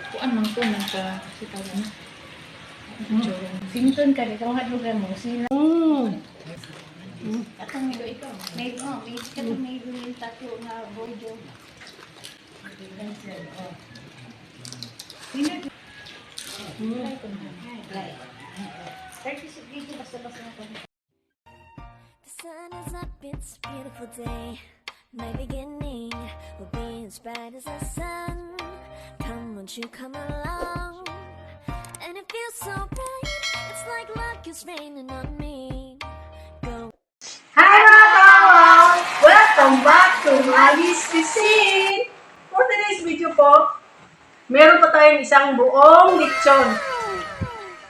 Kuan man ko nang ka sitaw na. Sinton ka dito ang hadlugan mo sila. Atong migo ikaw. May katong may yung tatlo nga bojo. The sun is up, it's a beautiful day. My beginning will be as bright as the sun. Come, won't you come along? And it feels so bright, it's like luck is raining on me. Go. Hi mga kawan! Welcome back to Maggy's Cuisine! For today's video po, meron po tayong isang buong lechon.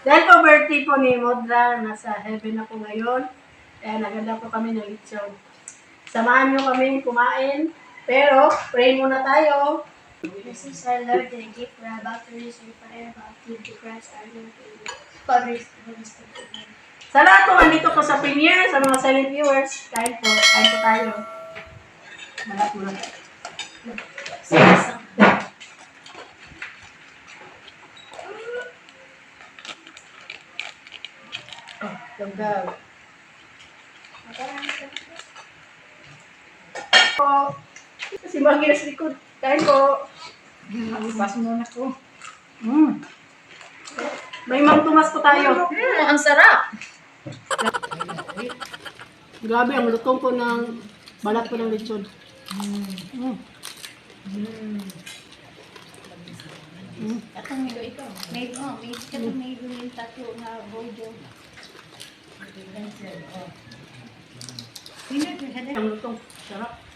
Dahil po birthday po ni Modra, nasa heaven na po ngayon. Kaya naganda po kami ng lechon. Samahan nyo kami kumain, pero pray muna tayo. This is our Lord and gift we're about to receive fire about to Christ our Lord and Father's Sa lahat po, andito po sa premiere, sa mga silent viewers, kain po tayo. Malat muna. Oh, gaggaw. Po. Si Maggy nasa likod. Kain po. Bas muna ko. May Mang Tomas po tayo. Ang sarap. Grabe, ang lutong po ng balat po ng lechon. Atong migo ikaw. May katong may yung tatlo nga bojo. Ang lutong. Sarap.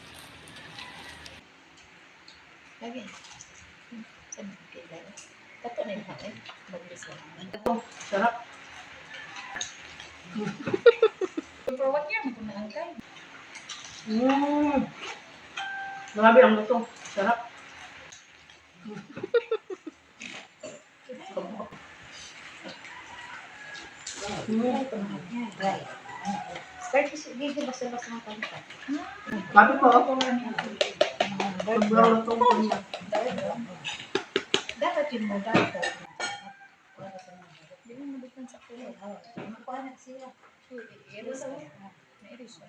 Lagi. Sabi ko kaya. Tato na yung hangin. Mabilis na hangin. Sarap. For 1 year, mo na ang kain. Grabe, ang lutong. Sarap. Basta-basta ng kanta. Grabe po. Sobrang lutong po niya. Dapat yung mo dapat. Hindi mo mabitan sa kulay. Makuha siya. Iris mo. Nairis mo.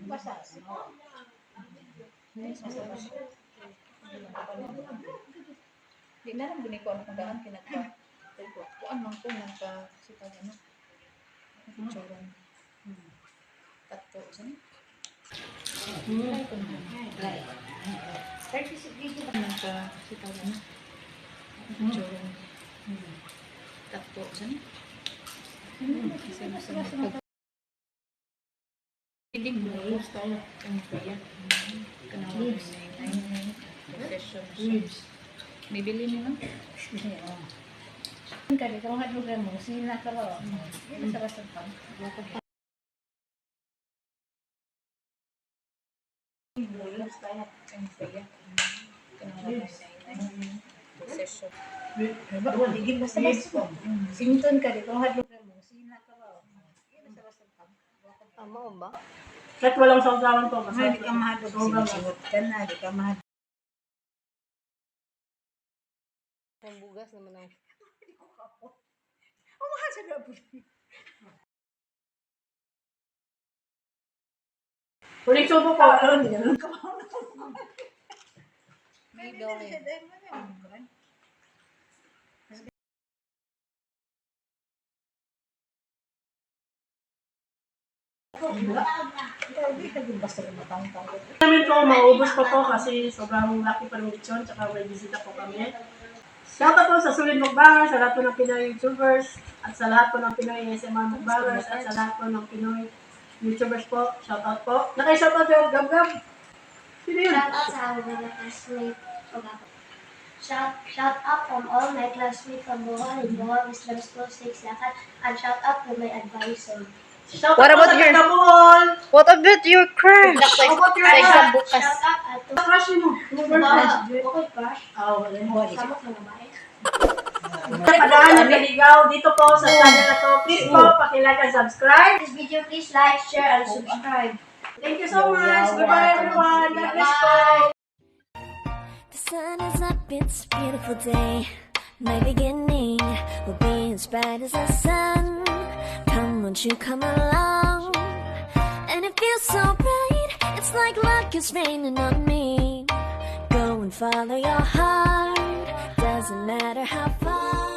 Basta. Di na lang giniko ang pagdaan kinagpa. Kuan man ko nang ka sitaw na. Picturean. Tatlo saan? Nang ka sitaw na. Picturean. Tatlo saan? Hindi mo gusto ang kuya. Kanang ribs. Bibili niyo no? Kali kung hadlugan mo sila ka ba? Sa restaurant. Sinton ka di kung hadlugan mo sila ka ba? Sa restaurant. Amo ba? Kahit walang sausawan to. Ay, di ka mahadlog. Sinisigot ka na, di ka mahadlog. Ang bugas naman ang Mahal sa gabi. Huling subo ko. May gawin. Namin po, maubos pa po kasi sobrang laki pa ng lechon, tsaka may bisita po kami. Shoutout po sa sulit Mukbangers, sa lahat po ng Pinoy YouTubers, at sa lahat po ng Pinoy SMR Mukbangers, at sa lahat po ng Pinoy YouTubers po. Shoutout po. Naka-shoutout yung Gab-Gab. Sino yun? shout out sa aming mga classmate. Shout out from all my classmates from Bohol and Bohol Islam School 6 Lakat, and shout out to my advisor. Shoutout What po about sa your- Tagabuhol. What about your crush? How about your Shout crush? out at to Crush mo. okay crush. Oo, wala. Samot na babae. Padaan ng Kaligaw dito po sa channel na to. Please po, pakilike and subscribe. This video, please like, share, and subscribe. Thank you so much. Goodbye everyone. God bless po. The sun is up, it's a beautiful day. My beginning will be as bright as the sun. Come, won't you come along? And it feels so bright, it's like luck is raining on me. Go and follow your heart, doesn't matter how far.